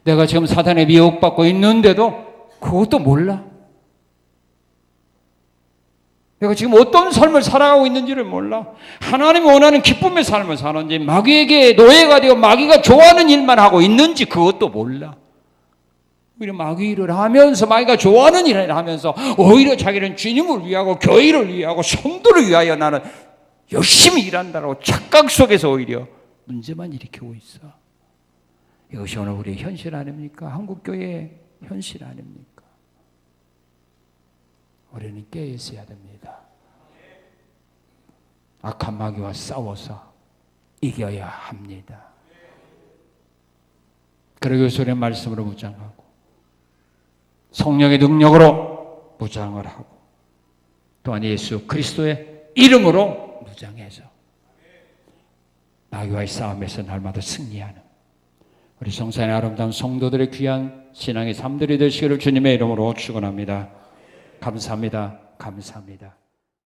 S1: 내가 지금 사단에 미혹받고 있는데도 그것도 몰라. 내가 지금 어떤 삶을 살아가고 있는지를 몰라. 하나님이 원하는 기쁨의 삶을 사는지 마귀에게 노예가 되어 마귀가 좋아하는 일만 하고 있는지 그것도 몰라. 오히려 마귀 일을 하면서 마귀가 좋아하는 일을 하면서 오히려 자기는 주님을 위하고 교회를 위하고 성도를 위하여 나는 열심히 일한다라고 착각 속에서 오히려 문제만 일으키고 있어. 이것이 오늘 우리의 현실 아닙니까? 한국교회의 현실 아닙니까? 우리는 깨어 있어야 됩니다. 악한 마귀와 싸워서 이겨야 합니다. 그리고 요술의 말씀으로 무장하고 성령의 능력으로 무장을 하고 또한 예수 그리스도의 이름으로 무장해서 마귀와의 싸움에서 날마다 승리하는 우리 성산의 아름다운 성도들의 귀한 신앙의 삶들이 되시기를 주님의 이름으로 축원합니다. 감사합니다. 감사합니다.